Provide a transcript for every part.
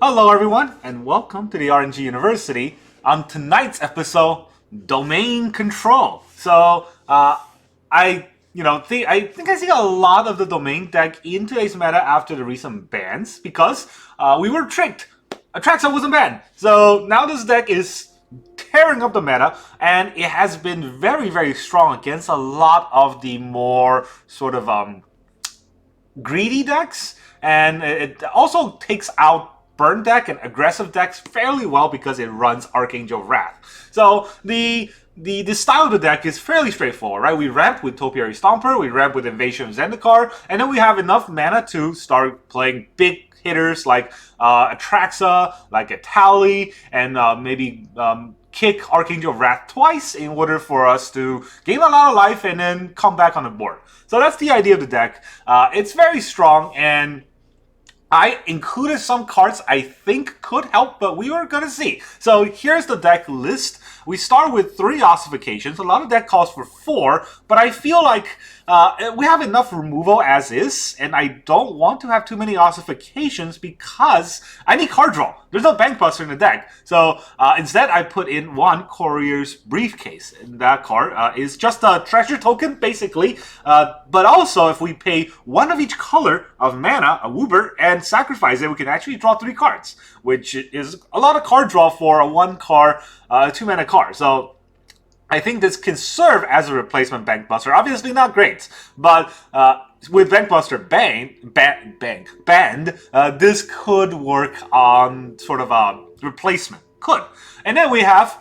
Hello everyone, and welcome to the RNG University. On tonight's episode, Domain Control. So, I think I see a lot of the Domain deck in today's meta after the recent bans because we were tricked. Atraxa wasn't banned, so now this deck is tearing up the meta, and it has been very, very strong against a lot of the more sort of greedy decks, and it also takes out burn deck and aggressive decks fairly well because it runs Archangel of Wrath. So the style of the deck is fairly straightforward, right? We ramp with Topiary Stomper, we ramp with Invasion of Zendikar, and then we have enough mana to start playing big hitters like Atraxa, like Etali, and maybe kick Archangel of Wrath twice in order for us to gain a lot of life and then come back on the board. So that's the idea of the deck. It's very strong, and I included some cards I think could help, but we are going to see. So here's the deck list. We start with 3 Ossifications. A lot of deck calls for 4, but I feel like we have enough removal as is, and I don't want to have too many Ossifications because I need card draw. There's no Bankbuster in the deck. So instead, I put in 1 Courier's Briefcase. And that card is just a treasure token, basically. But also, if we pay 1 of each color of mana, a Woober, and sacrifice it, we can actually draw 3 cards, which is a lot of card draw for a 1-card, 2-mana card. So I think this can serve as a replacement Bankbuster. Obviously not great, but with Bankbuster banned, this could work on sort of a replacement. Could. And then we have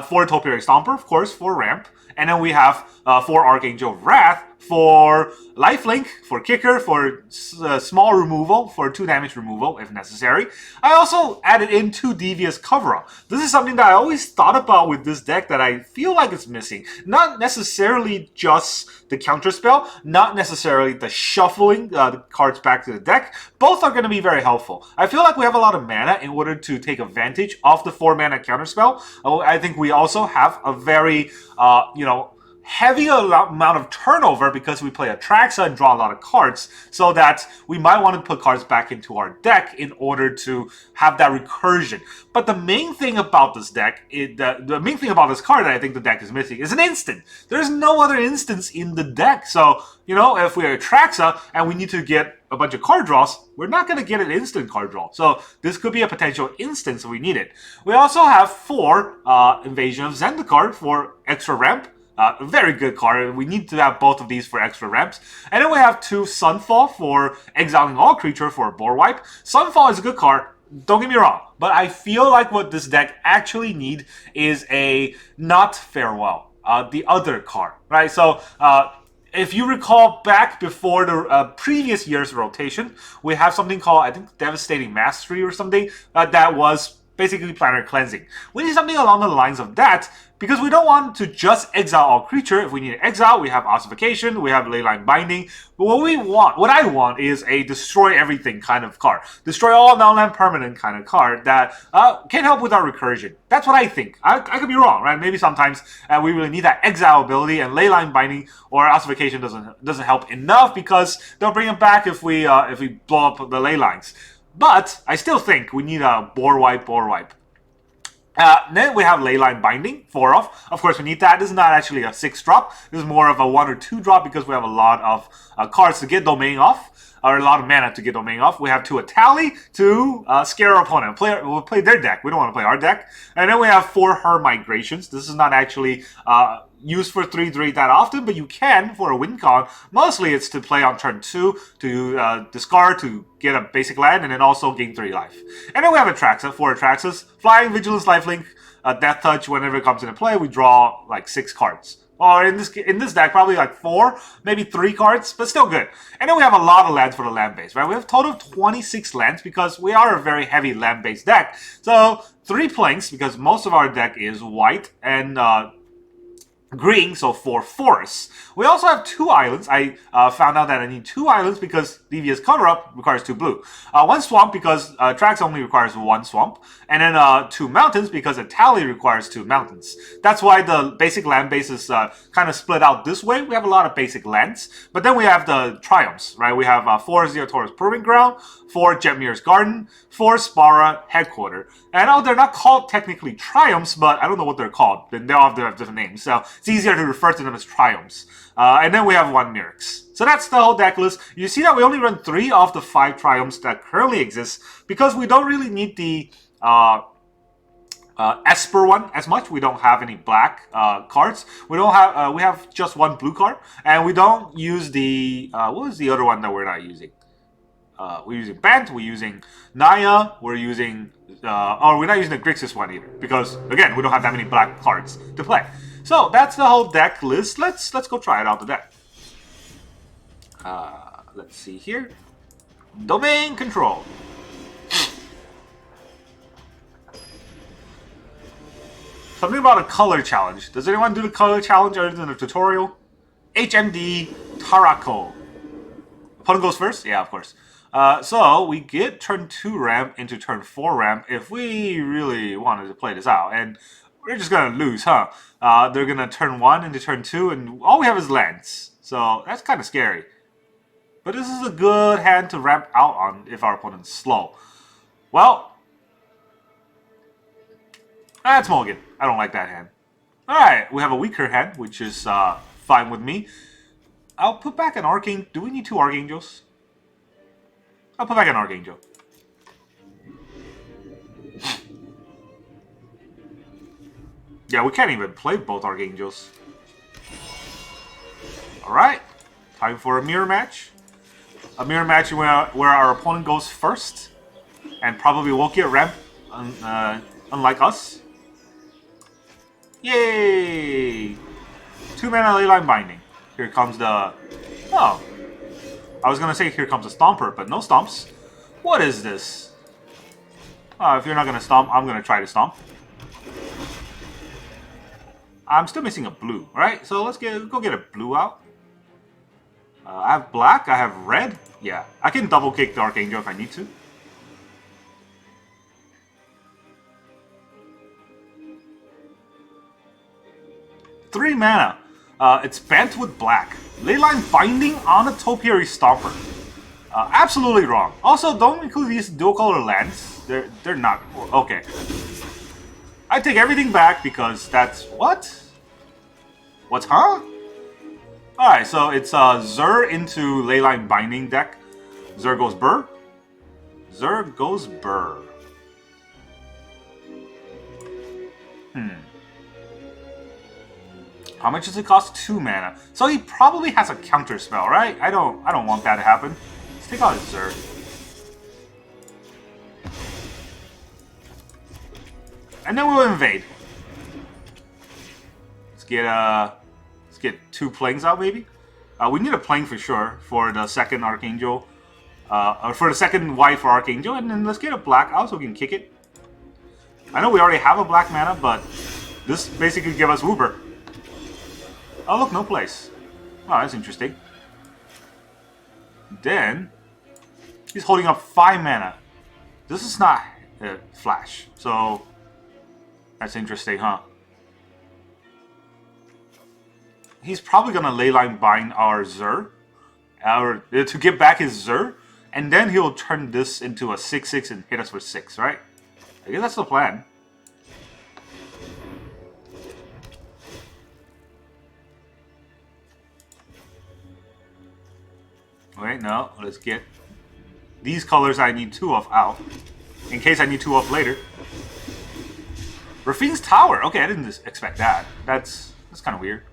4 Topiary Stomper, of course, for ramp. And then we have 4 Archangel of Wrath for lifelink, for kicker, for small removal, for 2 damage removal if necessary. I also added in 2 Devious Cover-Up. This is something that I always thought about with this deck that I feel like it's missing. Not necessarily just the counter spell, not necessarily the shuffling the cards back to the deck. Both are going to be very helpful. I feel like we have a lot of mana in order to take advantage of the 4-mana counter spell. I think we also have a very, heavy amount of turnover because we play Atraxa and draw a lot of cards, so that we might want to put cards back into our deck in order to have that recursion. But the main thing about this deck, the main thing about this card that I think the deck is missing is an instant. There's no other instance in the deck. So, if we're Atraxa and we need to get a bunch of card draws, we're not going to get an instant card draw. So this could be a potential instance if we need it. We also have 4 Invasion of Zendikar for extra ramp. A very good card. We need to have both of these for extra ramps. And then we have 2 Sunfall for exiling all creature for a board wipe. Sunfall is a good card, don't get me wrong, but I feel like what this deck actually need is a not Farewell, the other card, right? So if you recall back before the previous year's rotation, we have something called, I think, Devastating Mastery or something, that was basically Planetary Cleansing. We need something along the lines of that, because we don't want to just exile all creature. If we need to exile, we have Ossification, we have Leyline Binding. But what I want is a destroy everything kind of card. Destroy all non-land permanent kind of card that can help with our recursion. That's what I think. I could be wrong, right? Maybe sometimes we really need that exile ability, and Leyline Binding or Ossification doesn't help enough because they'll bring it back if we blow up the ley lines. But I still think we need a board wipe. Then we have Leyline Binding, 4 off. Of course, we need that. This is not actually a 6-drop. This is more of a 1 or 2 drop because we have a lot of cards to get Domain off, or a lot of mana to get Domain off. We have 2 Etali to scare our opponent. We'll play their deck. We don't want to play our deck. And then we have 4 Her Migrations. This is not actually used for 3-3 that often, but you can for a win con. Mostly it's to play on turn 2, to discard, to get a basic land, and then also gain 3 life. And then we have Atraxa, 4 Atraxas, Flying, Vigilance, Lifelink, Death Touch. Whenever it comes into play, we draw like 6 cards. Or in this deck, probably like 4, maybe 3 cards, but still good. And then we have a lot of lands for the land base, right? We have a total of 26 lands because we are a very heavy land-based deck. So 3 planks, because most of our deck is white, and green, so 4 forests. We also have 2 islands. I found out that I need 2 islands because Devious Cover-Up requires 2 blue. 1 swamp because Atraxa only requires 1 swamp. And then 2 mountains because Etali requires 2 mountains. That's why the basic land base is kind of split out this way. We have a lot of basic lands. But then we have the triumphs, right? We have 4 Ziatora's Proving Ground, 4 Jetmir's Garden, 4 Spara Headquarter. And I know they're not called technically triumphs, but I don't know what they're called. They all have different names, so it's easier to refer to them as triumphs. And then we have 1 Myrix. So that's the whole deck list. You see that we only run 3 of the 5 triumphs that currently exist because we don't really need the Esper one as much. We don't have any black cards. We don't have. We have just 1 blue card, and we don't use the what was the other one that we're not using? We're using Bant. We're using Naya. We're using we're not using the Grixis one either because again we don't have that many black cards to play. So that's the whole deck list. Let's go try it out the deck. Let's see here. Domain Control. Something about a color challenge. Does anyone do the color challenge other than the tutorial? HMD Tarako. Opponent goes first? Yeah, of course. So we get turn 2 ramp into turn 4 ramp if we really wanted to play this out. And we're just going to lose, huh? They're going to turn 1 into turn 2 and all we have is lands. So that's kind of scary. But this is a good hand to ramp out on if our opponent's slow. Well, that's mulligan. I don't like that hand. Alright, we have a weaker hand, which is fine with me. I'll put back an Archangel. Do we need 2 Archangels? I'll put back an Archangel. Yeah, we can't even play both Archangels. Alright, time for a mirror match. A mirror match where our opponent goes first. And probably won't get ramped, unlike us. Yay! 2 mana Leyline Binding. Here comes the... Oh. I was gonna say here comes the Stomper, but no stomps. What is this? If you're not gonna stomp, I'm gonna try to stomp. I'm still missing a blue, right? So let's go get a blue out. I have black, I have red. Yeah, I can double kick the Archangel if I need to. Three mana. It's bent with black. Leyline Binding on a Topiary Stomper. Absolutely wrong. Also, don't include these dual color lands. They're not okay. I take everything back because that's what? What's huh? Alright, so it's Zur into Leyline Binding deck. Zur goes Burr. Zur goes Burr. How much does it cost? 2 mana. So he probably has a counter spell, right? I don't want that to happen. Let's take out his Zur. And then we'll invade. Let's get 2 planes out maybe. We need a plane for sure for the second Archangel. Or for the second white for Archangel, and then let's get a black out so we can kick it. I know we already have a black mana, but this basically gives us Wooper. Oh look, no place. Oh, that's interesting. Then he's holding up 5 mana. This is not flash, so that's interesting, huh? He's probably gonna Leyline Bind our Zur, to get back his Zur, and then he'll turn this into a 6/6 and hit us for 6, right? I guess that's the plan. Wait, no, let's get these colors I need 2 of out, in case I need 2 of later. Rafine's Tower. Okay, I didn't expect that. That's kind of weird.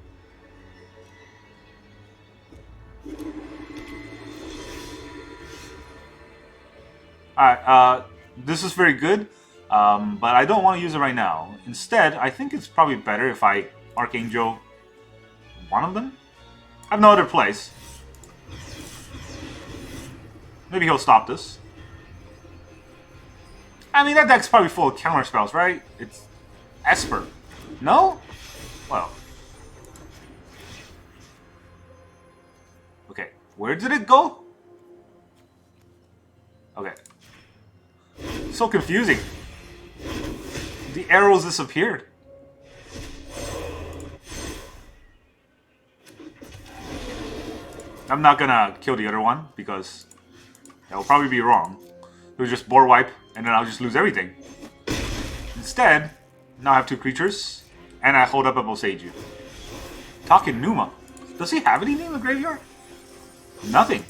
Alright, this is very good, but I don't want to use it right now. Instead, I think it's probably better if I Archangel one of them. I have no other place. Maybe he'll stop this. I mean, that deck's probably full of counter spells, right? It's Esper. No? Well, Where did it go? Okay. So confusing. The arrows disappeared. I'm not gonna kill the other one because that will probably be wrong. It was just board wipe and then I'll just lose everything. Instead, now I have 2 creatures and I hold up a Boseiju. Takenuma. Does he have anything in the graveyard? Nothing.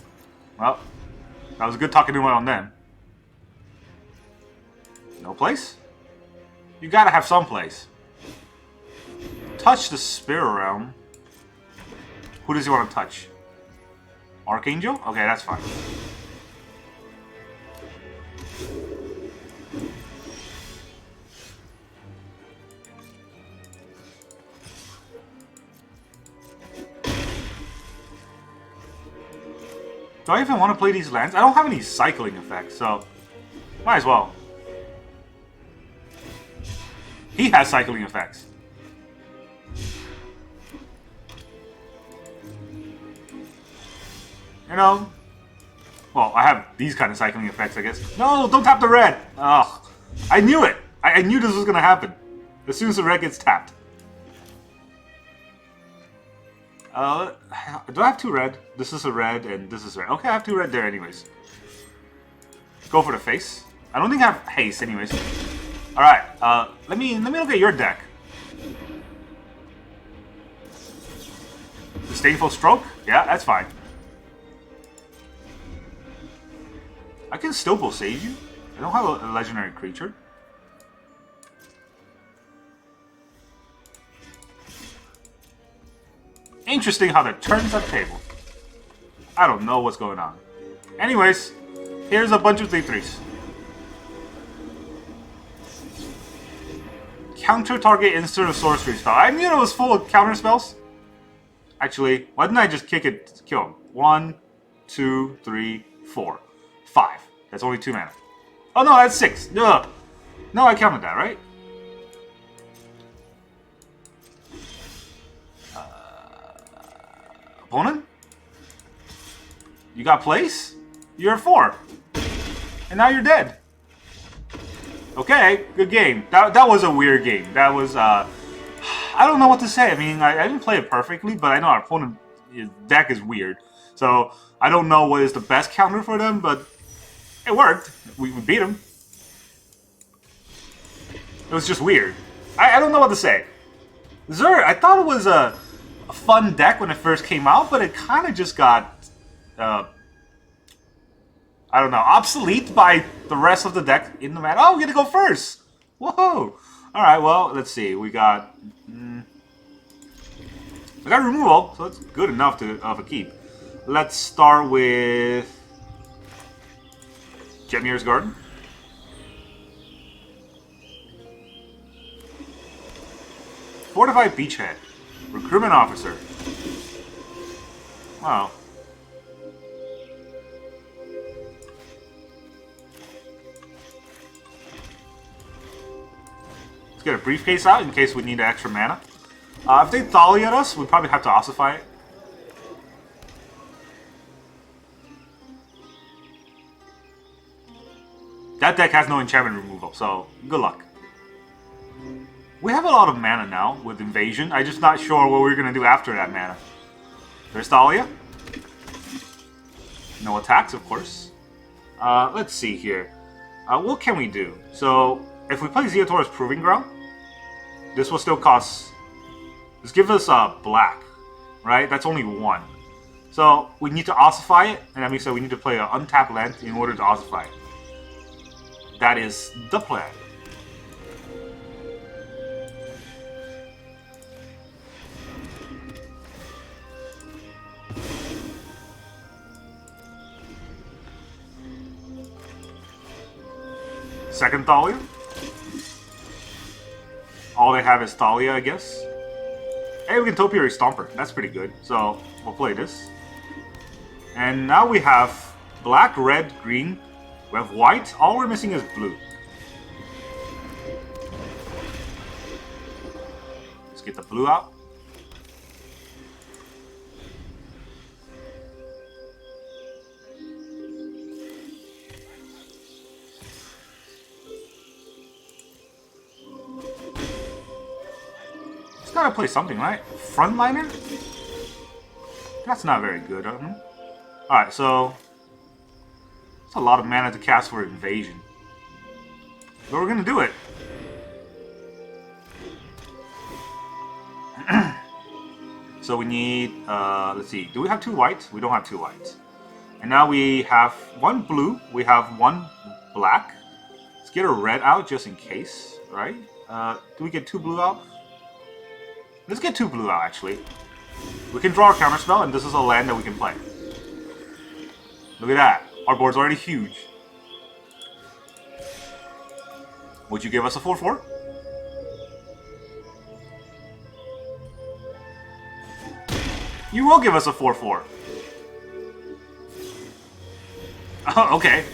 Well, that was a good Takenuma on them. No place? You gotta have some place. Touch the Spirit Realm. Who does he want to touch? Archangel? Okay, that's fine. Do I even want to play these lands? I don't have any cycling effects, so might as well. He has cycling effects. You know, well, I have these kind of cycling effects, I guess. No, don't tap the red! Ugh. I knew it! I knew this was gonna happen. As soon as the red gets tapped. Do I have 2 red? This is a red, and this is red. Okay, I have 2 red there anyways. Go for the face. I don't think I have haste anyways. Alright, let me look at your deck. Disdainful Stroke? Yeah, that's fine. I can still Boseiju. I don't have a legendary creature. Interesting how that turns that table. I don't know what's going on. Anyways, here's a bunch of 3/3s. Counter target instant or sorcery spell. I knew it was full of counter spells. Actually, why didn't I just kick it, kill him? 1, 2, 3, 4, 5. That's only 2 mana. Oh no, that's 6. Ugh. No, I counted that, right? Opponent? You got place? You're 4. And now you're dead. Okay, good game. That was a weird game. That was, I don't know what to say. I mean, I didn't play it perfectly, but I know our opponent's deck is weird. So, I don't know what is the best counter for them, but it worked. We beat him. It was just weird. I don't know what to say. Zerd, I thought it was a fun deck when it first came out, but it kind of just got, I don't know, obsolete by the rest of the deck in the match. Oh, we get to go first! Whoa! Alright, well, let's see. We got removal, so it's good enough of a keep. Let's start with Jetmir's Garden. Fortified Beachhead. Recruitment Officer. Wow. Let's get a briefcase out in case we need extra mana. If they Etali at us, we probably have to Ossify it. That deck has no enchantment removal, so good luck. We have a lot of mana now with Invasion. I'm just not sure what we're going to do after that mana. There's Thalia. No attacks, of course. Let's see here. What can we do? So, if we play Ziatora's Proving Ground, this will still cost... This gives us black, right? That's only 1. So, we need to Ossify it, and that means that we need to play an untapped land in order to Ossify it. That is the plan. Second Thalia. All they have is Thalia, I guess. Hey, we can Topiary Stomper. That's pretty good. So, we'll play this. And now we have black, red, green. We have white. All we're missing is blue. Let's get the blue out. gotta play something, right? Frontliner? That's not very good. Alright, so... That's a lot of mana to cast for Invasion. But we're gonna do it. So we need... let's see. Do we have 2 whites? We don't have 2 whites. And now we have 1 blue. We have 1 black. Let's get a red out just in case, right? Do we get 2 blue out? Let's get 2 blue out, actually. We can draw a counterspell, and this is a land that we can play. Look at that. Our board's already huge. Would you give us a 4/4? You will give us a 4/4. Oh, okay.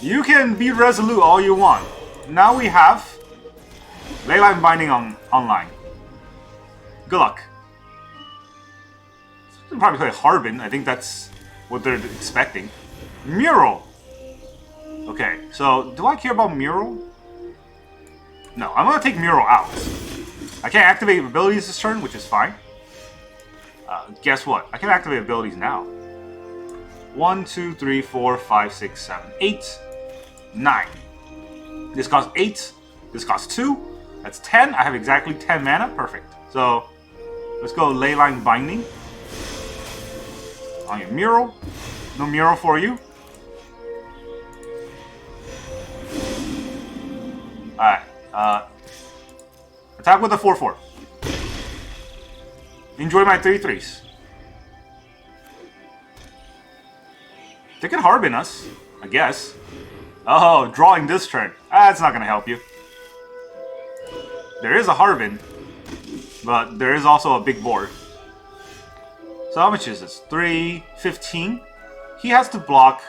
You can be resolute all you want. Now we have Leyline Binding online. Good luck. They'll probably play Harbin. I think that's what they're expecting. Mural! Okay, so do I care about Mural? No, I'm gonna take Mural out. I can't activate abilities this turn, which is fine. Guess what? I can activate abilities now. 1, 2, 3, 4, 5, 6, 7, 8, 9. This costs 8. This costs 2. That's 10. I have exactly 10 mana. Perfect. So, let's go Leyline Binding. On your Mural. No Mural for you. Alright. Attack with a 4/4. Enjoy my 3/3s. They can Harbin us, I guess. Oh, drawing this turn. That's not gonna help you. There is a Harbin, but there is also a big board. So how much is this? 3, 15. He has to block.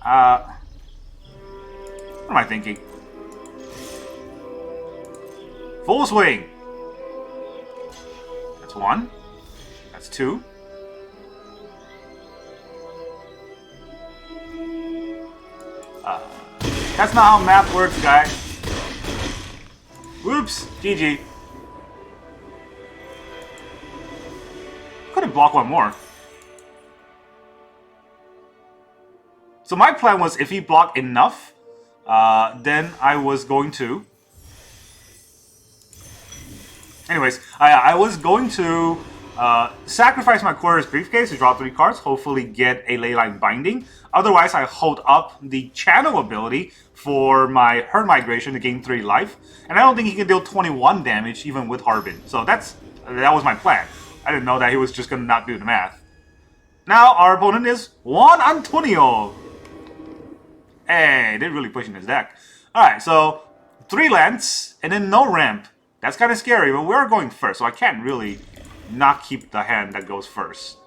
What am I thinking? Full swing. That's 1. That's 2. That's not how math works, guys. Whoops. GG. Could have blocked 1 more. So my plan was if he blocked enough, then I was going to... Anyways, I was going to sacrifice my Courier's Briefcase to draw 3 cards, hopefully get a Leyline Binding. Otherwise, I hold up the Channel ability for my Herd Migration to gain 3 life. And I don't think he can deal 21 damage even with Harbin. So that was my plan. I didn't know that he was just going to not do the math. Now, our opponent is Juan Antonio. Hey, they're really pushing his deck. Alright, so 3 lands and then no ramp. That's kind of scary, but we're going first, so I can't really not keep the hand that goes first.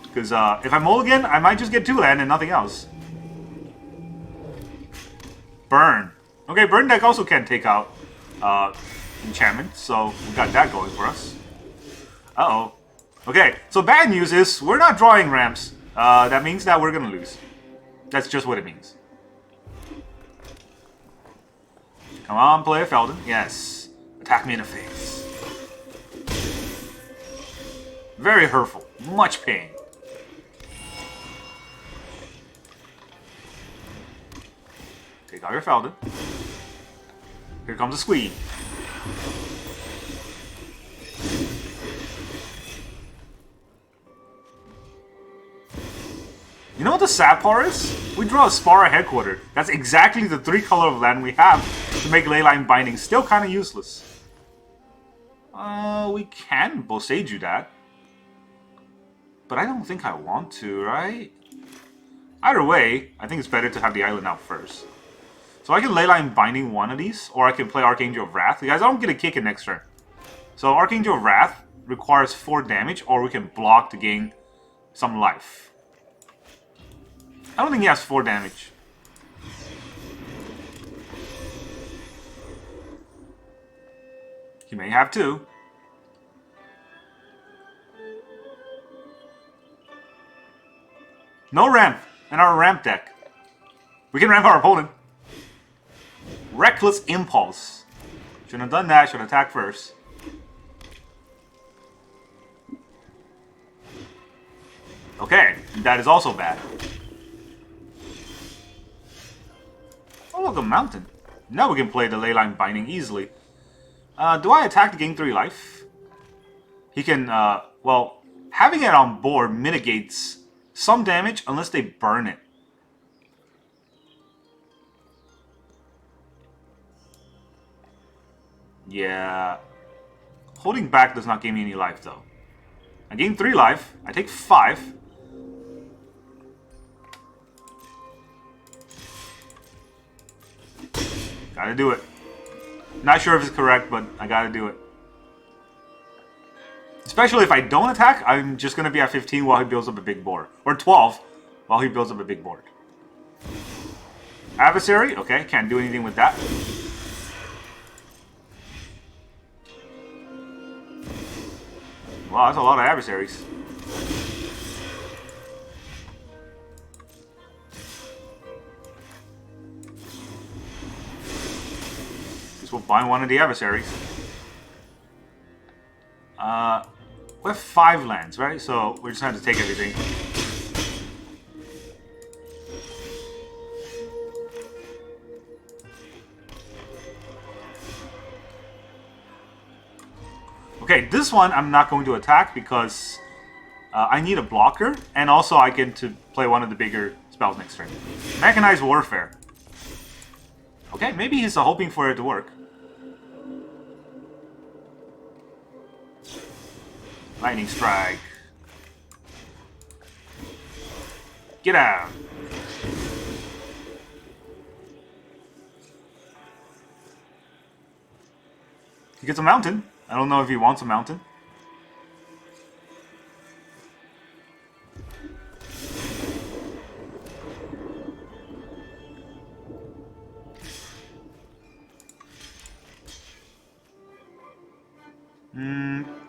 Because if I mulligan, I might just get 2 land and nothing else. Burn. Okay, burn deck also can take out enchantment, so we got that going for us. Uh-oh. Okay, so bad news is we're not drawing ramps. That means that we're gonna lose. That's just what it means. Come on, play a Feldon. Yes. Attack me in the face. Very hurtful. Much pain. Take out your Feldon. Here comes a Squee. You know what the sad part is? We draw a Spara Headquarter. That's exactly the 3 color of land we have to make Leyline Binding still kind of useless. We can Boseiju that. But I don't think I want to, right? Either way, I think it's better to have the island out first. So I can Leyline Binding one of these, or I can play Archangel of Wrath. You guys, I don't get a kick in next turn. So Archangel of Wrath requires 4 damage, or we can block to gain some life. I don't think he has 4 damage. He may have 2. No ramp in our ramp deck. We can ramp our opponent. Reckless Impulse. Shouldn't have done that. Should have attacked first. Okay, that is also bad. Oh, look, a mountain. Now we can play the Leyline Binding easily. Do I attack to gain 3 life? He can, well, having it on board mitigates some damage unless they burn it. Yeah. Holding back does not give me any life, though. I gain 3 life. I take 5. Gotta do it. Not sure if it's correct, but I gotta do it. Especially if I don't attack, I'm just gonna be at 15 while he builds up a big board. Or 12 while he builds up a big board. Adversary? Okay, can't do anything with that. Wow, that's a lot of adversaries. Guess we'll bind one of the adversaries. We have 5 lands, right? So we're just going to take everything. Okay, this one I'm not going to attack because I need a blocker, and also I get to play one of the bigger spells next turn. Mechanized Warfare. Okay, maybe he's hoping for it to work. Lightning Strike. Get out. He gets a mountain. I don't know if he wants a mountain.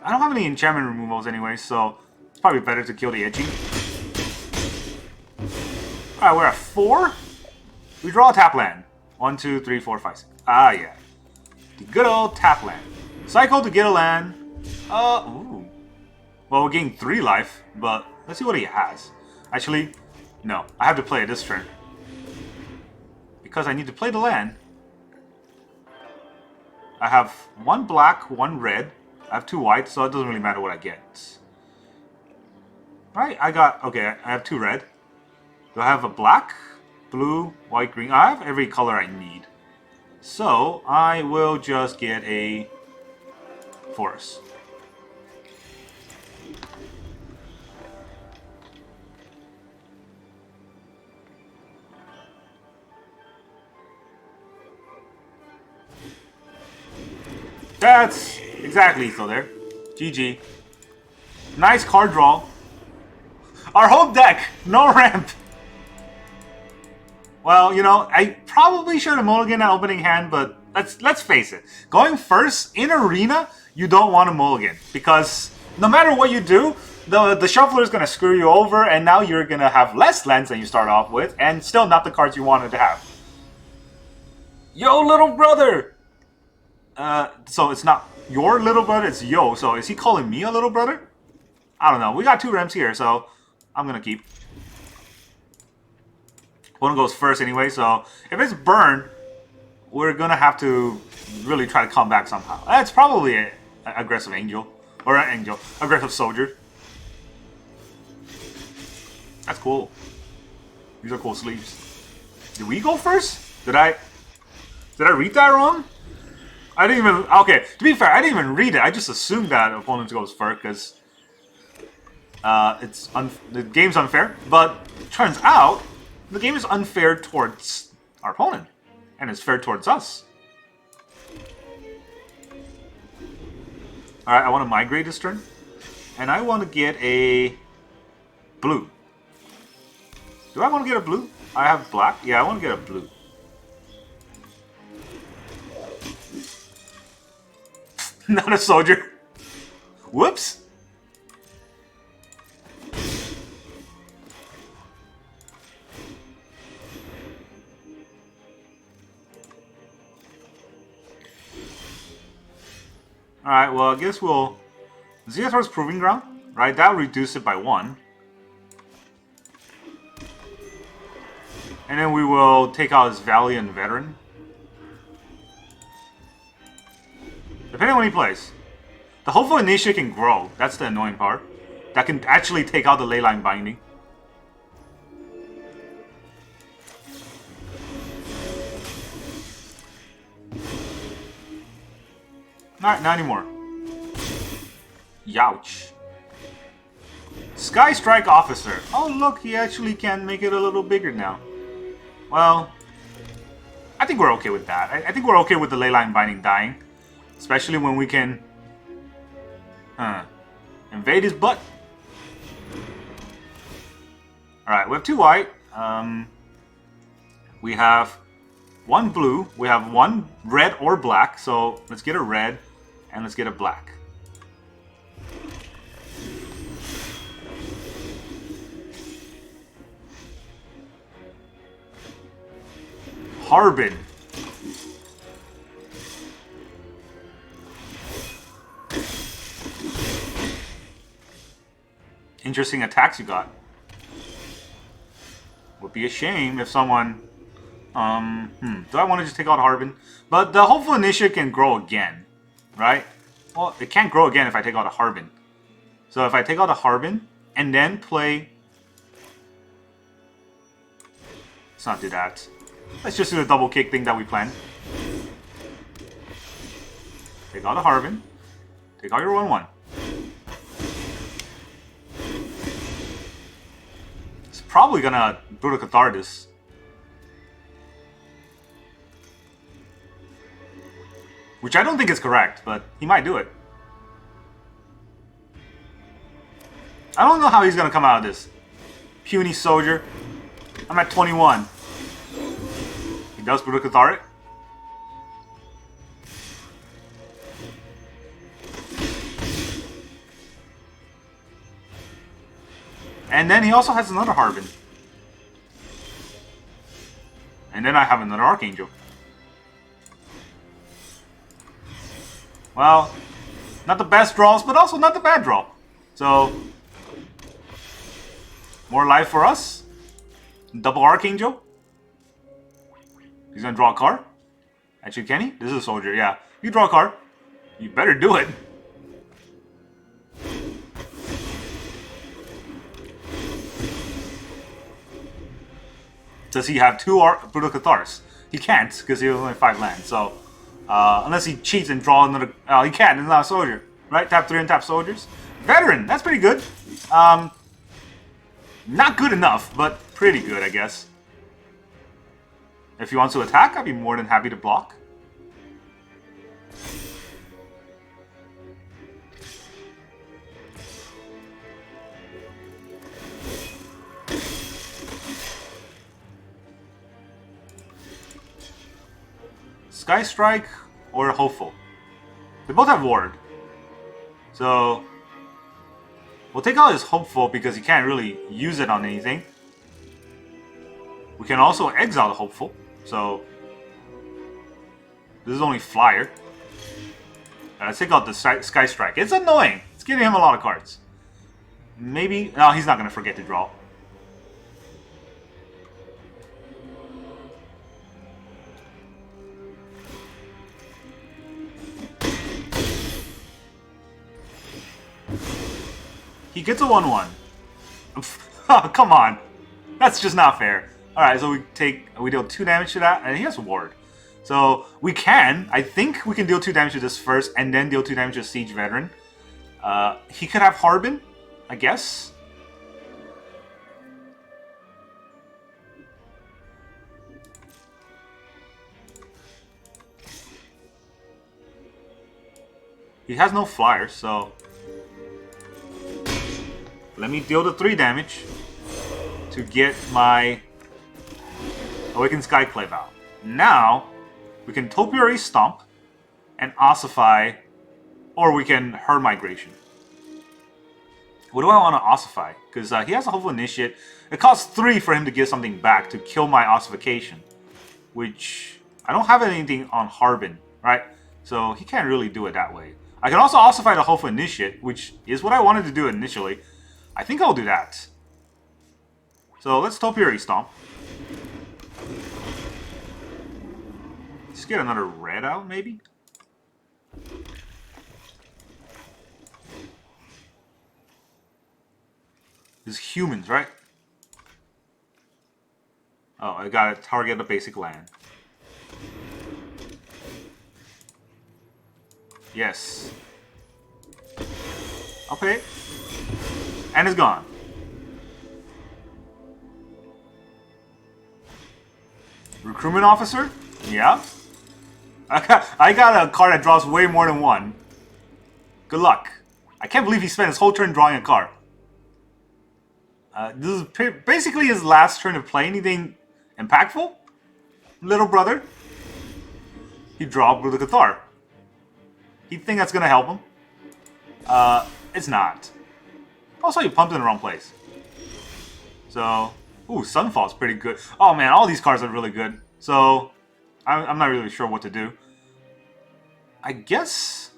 I don't have any enchantment removals anyway, so it's probably better to kill the Itchy. Alright, we're at 4. We draw a tap land. 1, 2, 3, 4, 5, 6. Ah, yeah. The good old tap land. Cycle to get a land. Ooh. Well, we're getting 3 life, but let's see what he has. Actually, no. I have to play it this turn. Because I need to play the land. I have 1 black, 1 red. I have 2 white, so it doesn't really matter what I get. Right, okay, I have 2 red. Do I have a black, blue, white, green? I have every color I need. So, I will just get a forest. That's exactly so there. GG. Nice card draw. Our whole deck, no ramp. Well, you know, I probably should have mulliganed that opening hand, but let's face it. Going first in arena, you don't want to mulligan because no matter what you do, the shuffler is going to screw you over, and now you're going to have less lands than you start off with, and still not the cards you wanted to have. Yo, little brother! So it's not your little brother, it's yo. So is he calling me a little brother? I don't know. We got 2 ramps here, so I'm going to keep. One goes first anyway, so if it's burn, we're going to have to really try to come back somehow. It's probably an aggressive angel. Or an angel. Aggressive soldier. That's cool. These are cool sleeves. Did we go first? Did I read that wrong? I didn't even... Okay, to be fair, I didn't even read it. I just assumed that opponent goes first because the game's unfair. But it turns out the game is unfair towards our opponent, and it's fair towards us. Alright, I want to migrate this turn, and I want to get a blue. Do I want to get a blue? I have black. Yeah, I want to get a blue. Not a soldier. Whoops. Alright, well, I guess we'll... Ziatora's Proving Ground, right? That'll reduce it by 1. And then we will take out his Valiant Veteran. Depending on what he plays. The Hopeful Initiate can grow. That's the annoying part. That can actually take out the Leyline Binding. Alright, not anymore. Youch. Sky Strike Officer. Oh look, he actually can make it a little bigger now. Well, I think we're okay with that. I think we're okay with the Leyline Binding dying. Especially when we can invade his butt. Alright, we have 2 white. We have 1 blue. We have 1 red or black. So let's get a red and let's get a black. Harbin. Interesting attacks you got. Would be a shame if someone... do I want to just take out Harbin? But the Hopeful Initiate can grow again, right? Well, it can't grow again if I take out a Harbin. So if I take out a Harbin and then play... Let's not do that. Let's just do the double kick thing that we planned. Take out a Harbin. Take out your 1/1. It's probably gonna Brutal Catharsis. Which I don't think is correct, but he might do it. I don't know how he's gonna come out of this. Puny Soldier. I'm at 21. He does Brutal Cathartic. And then he also has another Harbin. And then I have another Archangel. Well, not the best draws, but also not the bad draw. So, more life for us. Double Archangel. He's gonna draw a card. Actually, can he? This is a soldier, yeah. You draw a card. You better do it. Does he have 2 Brutal Catharsis? He can't, because he has only 5 lands, so... unless he cheats and draws another... he can't, he's not a soldier. Right? Tap 3 and tap soldiers. Veteran, that's pretty good. Not good enough, but pretty good, I guess. If he wants to attack, I'd be more than happy to block. Sky Strike or Hopeful. They both have Ward. So we'll take out his Hopeful because he can't really use it on anything. We can also exile the Hopeful. So this is only Flyer. Let's take out the Sky Strike. It's annoying. It's giving him a lot of cards. Maybe... No, he's not going to forget to draw. He gets a 1/1. Oh, come on. That's just not fair. Alright, so we deal 2 damage to that, and he has a ward. So we can, I think we can deal 2 damage to this first, and then deal 2 damage to Siege Veteran. He could have Harbin, I guess. He has no flyers, so... Let me deal the 3 damage to get my Awakened Skyclave out. Now, we can Topiary Stomp and Ossify, or we can Herd Migration. What do I want to Ossify? Because he has a Hopeful Initiate. It costs 3 for him to give something back to kill my Ossification, which I don't have anything on Harbin, right? So he can't really do it that way. I can also Ossify the Hopeful Initiate, which is what I wanted to do initially. I think I'll do that. So let's Topiary Stomp. Let's get another red out, maybe? This is humans, right? Oh, I gotta target the basic land. Yes. Okay. And it's gone. Recruitment officer? Yeah. I got a card that draws way more than one. Good luck. I can't believe he spent his whole turn drawing a card. This is basically his last turn of play. Anything impactful? Little brother? He dropped with the Cathar. He'd think that's gonna help him. It's not. Also, he pumped in the wrong place. So, ooh, Sunfall's pretty good. Oh man, all these cards are really good. So, I'm not really sure what to do. I guess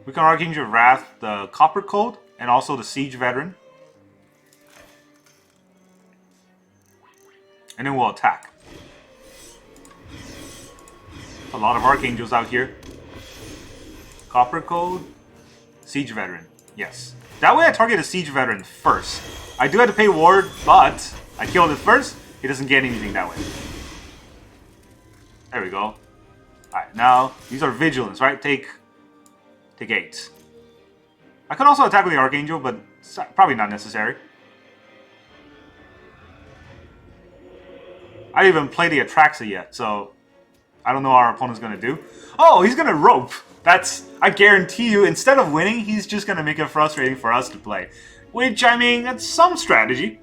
we can Archangel of Wrath, the Copper Code, and also the Siege Veteran. And then we'll attack. A lot of Archangels out here. Copper Code, Siege Veteran. Yes. That way I target a Siege Veteran first. I do have to pay Ward, but I killed it first. He doesn't get anything that way. There we go. Alright, now, these are Vigilance, right? Take 8. I could also attack with the Archangel, but it's probably not necessary. I didn't even play the Atraxa yet, so I don't know what our opponent's going to do. Oh, he's going to rope. I guarantee you, instead of winning, he's just going to make it frustrating for us to play. Which, I mean, that's some strategy.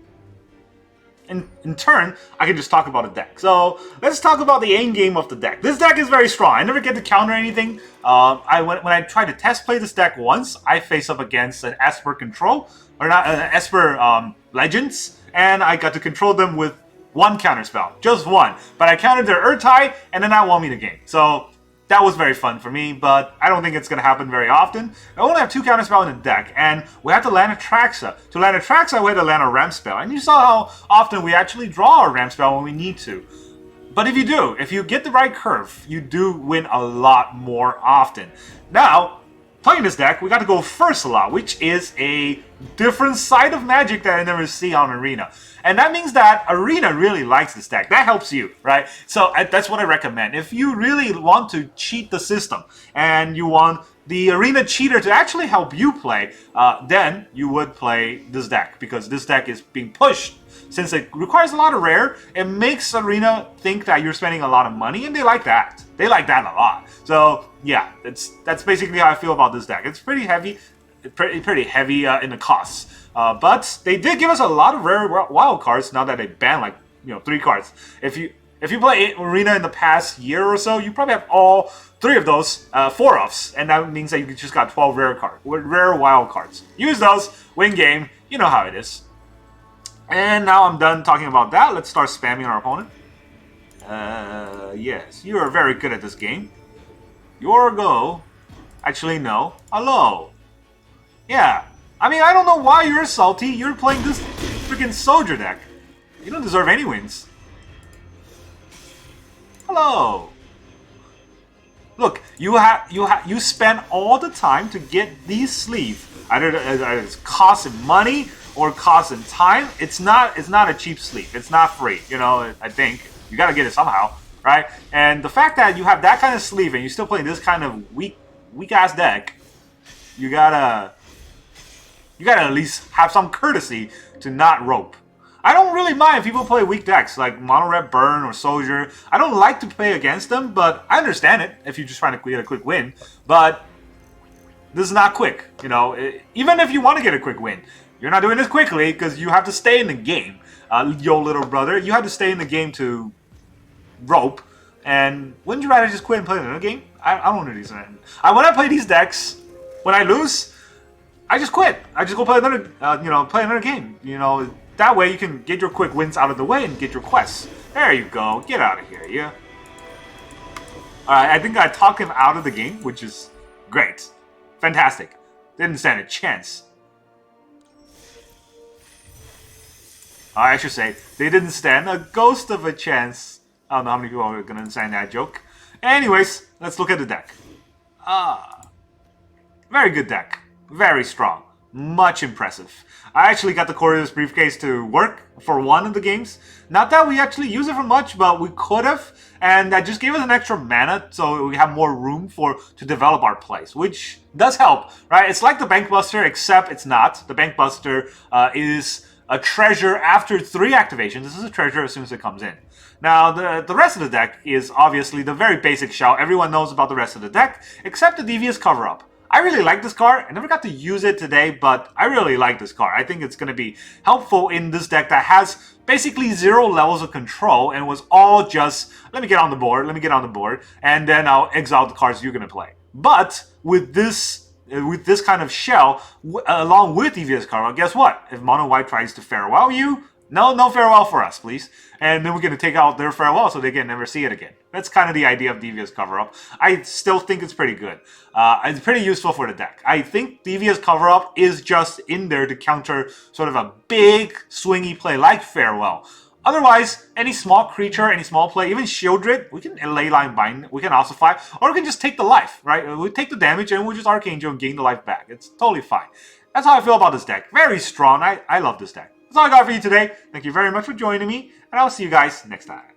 In turn, I can just talk about a deck. So, let's talk about the end game of the deck. This deck is very strong. I never get to counter anything. When I tried to test play this deck once, I faced up against an Esper Control, or not, an Esper Legends, and I got to control them with one counter spell. Just one. But I countered their Urtai, and then that won me the game. So, that was very fun for me, but I don't think it's going to happen very often. I only have 2 counterspell in the deck, and we have to land Atraxa. To land Atraxa, we had to land a ramp spell, and you saw how often we actually draw a ramp spell when we need to. But if you get the right curve, you do win a lot more often. Now, playing this deck, we got to go first a lot, which is a different side of Magic that I never see on Arena. And that means that Arena really likes this deck. That helps you, right? So that's what I recommend. If you really want to cheat the system and you want the Arena cheater to actually help you play, then you would play this deck, because this deck is being pushed. Since it requires a lot of rare, it makes Arena think that you're spending a lot of money, and they like that. They like that a lot. So yeah, that's basically how I feel about this deck. It's pretty heavy, pretty heavy in the costs. But they did give us a lot of rare wild cards now that they banned, like, 3 cards. If you play Arena in the past year or so, you probably have all 3 of those 4-offs, and that means that you just got 12 rare wild cards. Use those, win game. You know how it is. And now I'm done talking about that. Let's start spamming our opponent. Yes, you are very good at this game. Your go. Actually, no. Hello. Yeah. I mean, I don't know why you're salty. You're playing this freaking soldier deck. You don't deserve any wins. Hello. Look, you spend all the time to get these sleeves. Either it's cost in money or cost in time. It's not a cheap sleeve. It's not free. I think you got to get it somehow, right? And the fact that you have that kind of sleeve and you still play this kind of weak ass deck, you gotta at least have some courtesy to not rope. I don't really mind if people play weak decks like Mono Red Burn or Soldier. I don't like to play against them, but I understand it if you're just trying to get a quick win. But this is not quick, even if you want to get a quick win. You're not doing this quickly because you have to stay in the game. Yo, little brother, you have to stay in the game to rope. And wouldn't you rather just quit and play another game? I don't want to do this. When I play these decks, when I lose, I just quit. I just go play another, play another game. That way you can get your quick wins out of the way and get your quests. There you go. Get out of here, yeah. Alright, I think I talked him out of the game, which is great. Fantastic. Didn't stand a chance. I should say, they didn't stand a ghost of a chance. I don't know how many people are going to understand that joke. Anyways, let's look at the deck. Very good deck. Very strong. Much impressive. I actually got the Courier's Briefcase to work for one of the games. Not that we actually use it for much, but we could have. And that just gave us an extra mana, so we have more room to develop our plays, which does help, right? It's like the Bankbuster, except it's not. The Bankbuster is a treasure after 3 activations. This is a treasure as soon as it comes in. Now, the rest of the deck is obviously the very basic shell. Everyone knows about the rest of the deck, except the Devious Cover-Up. I really like this card. I never got to use it today, but I really like this card. I think it's going to be helpful in this deck that has basically 0 levels of control and was all just, let me get on the board, and then I'll exile the cards you're going to play. But with this kind of shell, along with Devious Cover-Up, guess what? If Mono White tries to farewell you, no farewell for us, please. And then we're going to take out their farewell so they can never see it again. That's kind of the idea of Devious Cover-Up. I still think it's pretty good. It's pretty useful for the deck. I think Devious Cover-Up is just in there to counter sort of a big swingy play like Farewell. Otherwise, any small creature, any small play, even Shieldred, we can Leyline Bind, we can Ossify, or we can just take the life, right? We take the damage and we just Archangel and gain the life back. It's totally fine. That's how I feel about this deck. Very strong. I love this deck. That's all I got for you today. Thank you very much for joining me, and I'll see you guys next time.